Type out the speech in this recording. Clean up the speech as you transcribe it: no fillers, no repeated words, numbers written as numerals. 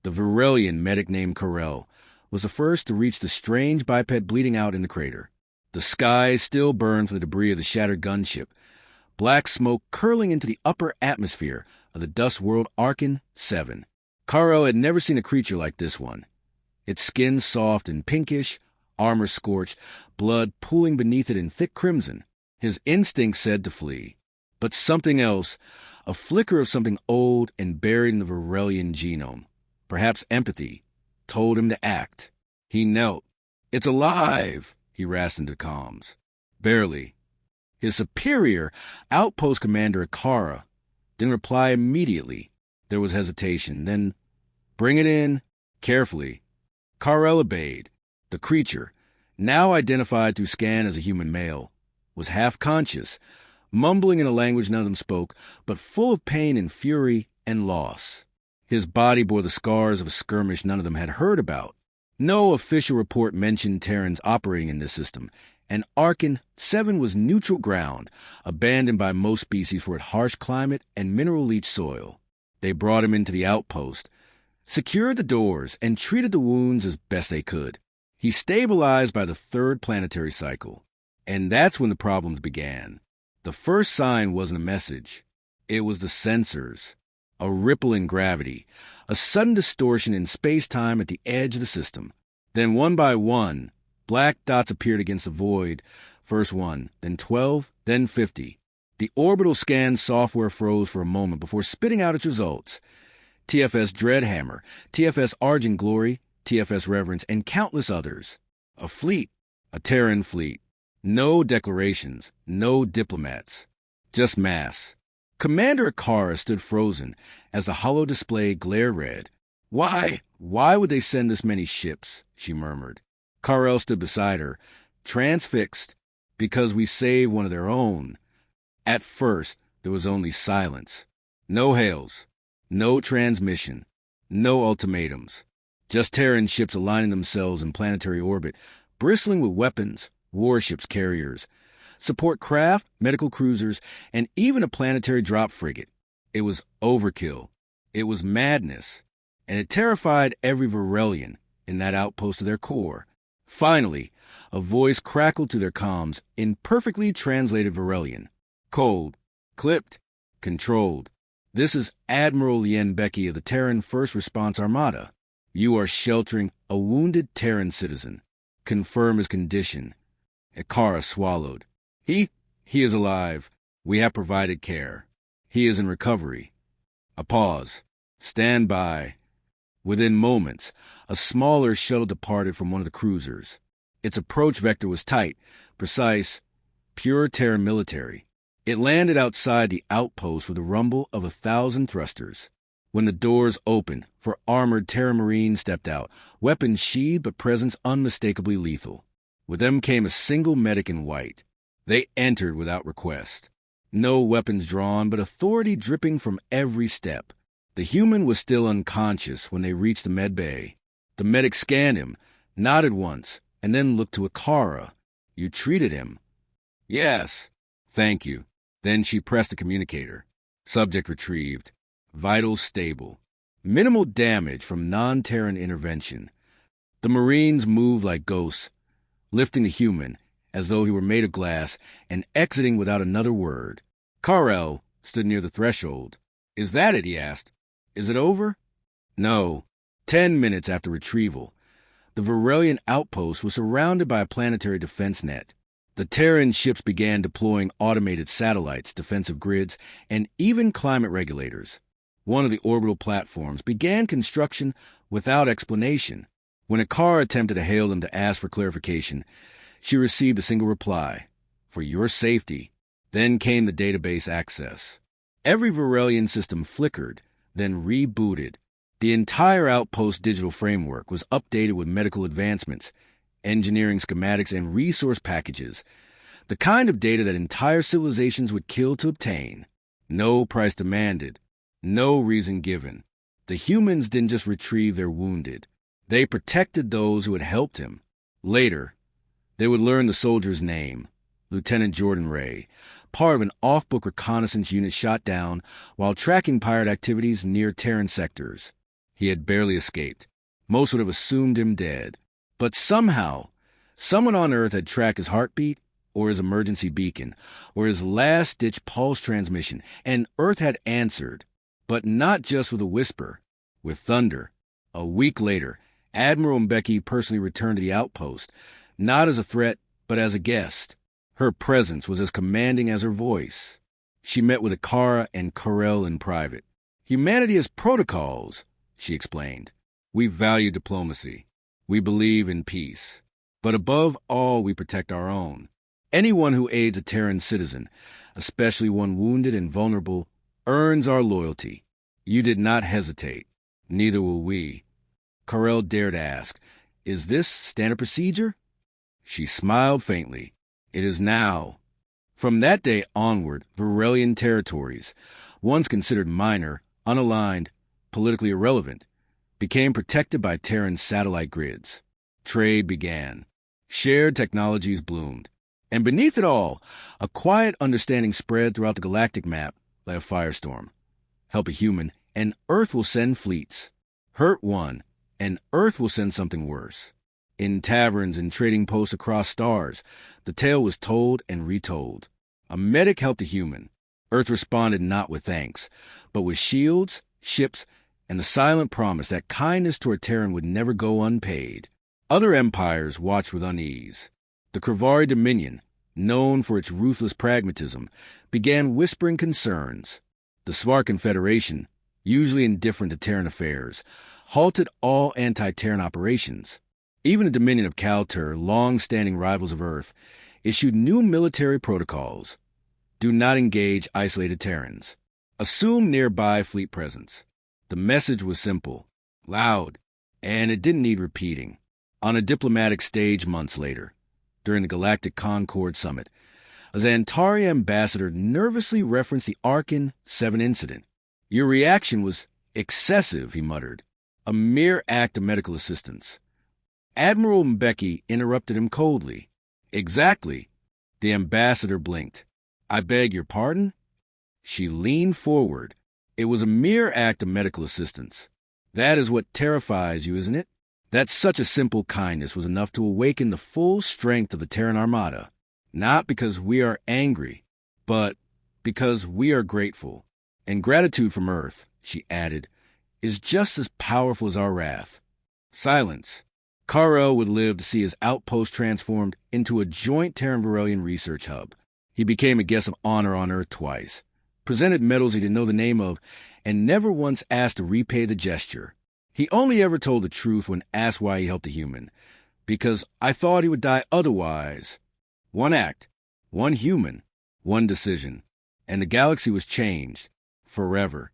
The Varelian medic named Carell was the first to reach the strange biped bleeding out in the crater. The sky still burned from the debris of the shattered gunship, black smoke curling into the upper atmosphere of the dust world Arkan 7. Carell had never seen a creature like this one. Its skin soft and pinkish, armor scorched, blood pooling beneath it in thick crimson. His instinct said to flee. But something else, a flicker of something old and buried in the Varelian genome, perhaps empathy, told him to act. He knelt. "It's alive!" he rasped into comms. Barely. His superior, outpost commander Akara, didn't reply immediately. There was hesitation. Then, "Bring it in." Carefully. Carell obeyed. The creature, now identified through scan as a human male, was half-conscious, mumbling in a language none of them spoke, but full of pain and fury and loss. His body bore the scars of a skirmish none of them had heard about. No official report mentioned Terrans operating in this system, and Arkan 7 was neutral ground, abandoned by most species for its harsh climate and mineral-leach soil. They brought him into the outpost, secured the doors, and treated the wounds as best they could. He stabilized by the third planetary cycle, and that's when the problems began. The first sign wasn't a message. It was the sensors. A ripple in gravity, a sudden distortion in space-time at the edge of the system. Then one by one, black dots appeared against the void. First 1, then 12, then 50. The orbital scan software froze for a moment before spitting out its results. TFS Dreadhammer, TFS Argent Glory, TFS Reverence, and countless others. A fleet, a Terran fleet. No declarations, no diplomats, just mass. Commander Akara stood frozen as the hollow display glared red. Why would they send this many ships?" she murmured. Carell stood beside her, transfixed, "Because we saved one of their own." At first, there was only silence. No hails, no transmission, no ultimatums. Just Terran ships aligning themselves in planetary orbit, bristling with weapons, warships, carriers, support craft, medical cruisers, and even a planetary drop frigate. It was overkill. It was madness. And it terrified every Varelian in that outpost of their core. Finally, a voice crackled through their comms in perfectly translated Varelian. "Cold, clipped, controlled. This is Admiral Yen Becky of the Terran First Response Armada. You are sheltering a wounded Terran citizen. Confirm his condition." Akara swallowed. He is alive. We have provided care. He is in recovery." A pause. "Stand by." Within moments, a smaller shuttle departed from one of the cruisers. Its approach vector was tight, precise, pure Terran military. It landed outside the outpost with the rumble of 1,000 thrusters. When the doors opened, for armored Terran Marines stepped out, weapons sheathed but presence unmistakably lethal. With them came a single medic in white. They entered without request. No weapons drawn, but authority dripping from every step. The human was still unconscious when they reached the med bay. The medic scanned him, nodded once, and then looked to Akara. "You treated him?" "Yes." "Thank you." Then she pressed the communicator. Subject retrieved. Vitals stable. Minimal damage from non-Terran intervention. The Marines moved like ghosts, lifting the human as though he were made of glass and exiting without another word. Carell stood near the threshold. "Is that it?" he asked. "Is it over?" "No." 10 minutes after retrieval, the Varelian outpost was surrounded by a planetary defense net. The Terran ships began deploying automated satellites, defensive grids, and even climate regulators. One of the orbital platforms began construction without explanation. When Akara attempted to hail them to ask for clarification, she received a single reply: "For your safety." Then came the database access. Every Varelian system flickered, then rebooted. The entire outpost digital framework was updated with medical advancements, engineering schematics, and resource packages, the kind of data that entire civilizations would kill to obtain. No price demanded, no reason given. The humans didn't just retrieve their wounded. They protected those who had helped him. Later, they would learn the soldier's name, Lieutenant Jordan Ray, part of an off-book reconnaissance unit shot down while tracking pirate activities near Terran sectors. He had barely escaped. Most would have assumed him dead. But somehow, someone on Earth had tracked his heartbeat, or his emergency beacon, or his last-ditch pulse transmission, and Earth had answered. But not just with a whisper, with thunder. A week later, Admiral Mbeki personally returned to the outpost, not as a threat, but as a guest. Her presence was as commanding as her voice. She met with Akara and Karel in private. Humanity has protocols, she explained. We value diplomacy. We believe in peace. But above all, we protect our own. Anyone who aids a Terran citizen, especially one wounded and vulnerable, earns our loyalty. You did not hesitate. Neither will we. Karel dared ask, "Is this standard procedure?" She smiled faintly. "It is now." From that day onward, Varelian territories, once considered minor, unaligned, politically irrelevant, became protected by Terran satellite grids. Trade began. Shared technologies bloomed. And beneath it all, a quiet understanding spread throughout the galactic map like a firestorm. Help a human, and Earth will send fleets. Hurt one, and Earth will send something worse. In taverns and trading posts across stars, the tale was told and retold. A medic helped a human. Earth responded not with thanks, but with shields, ships, and the silent promise that kindness toward Terran would never go unpaid. Other empires watched with unease. The Krivari Dominion, known for its ruthless pragmatism, began whispering concerns. The Svarkan Federation, usually indifferent to Terran affairs, halted all anti-Terran operations. Even the Dominion of Kaltur, long-standing rivals of Earth, issued new military protocols. Do not engage isolated Terrans. Assume nearby fleet presence. The message was simple, loud, and it didn't need repeating. On a diplomatic stage months later, during the Galactic Concord Summit, a Xantari ambassador nervously referenced the Arkan 7 incident. "Your reaction was excessive," he muttered. "A mere act of medical assistance." Admiral Mbeki interrupted him coldly. "Exactly." The ambassador blinked. "I beg your pardon?" She leaned forward. "It was a mere act of medical assistance. That is what terrifies you, isn't it? That such a simple kindness was enough to awaken the full strength of the Terran Armada. Not because we are angry, but because we are grateful. And gratitude from Earth," she added, "is just as powerful as our wrath." Silence. Karel would live to see his outpost transformed into a joint Terran-Varelian research hub. He became a guest of honor on Earth twice, presented medals he didn't know the name of, and never once asked to repay the gesture. He only ever told the truth when asked why he helped a human. "Because I thought he would die otherwise." One act, one human, one decision. And the galaxy was changed. Forever.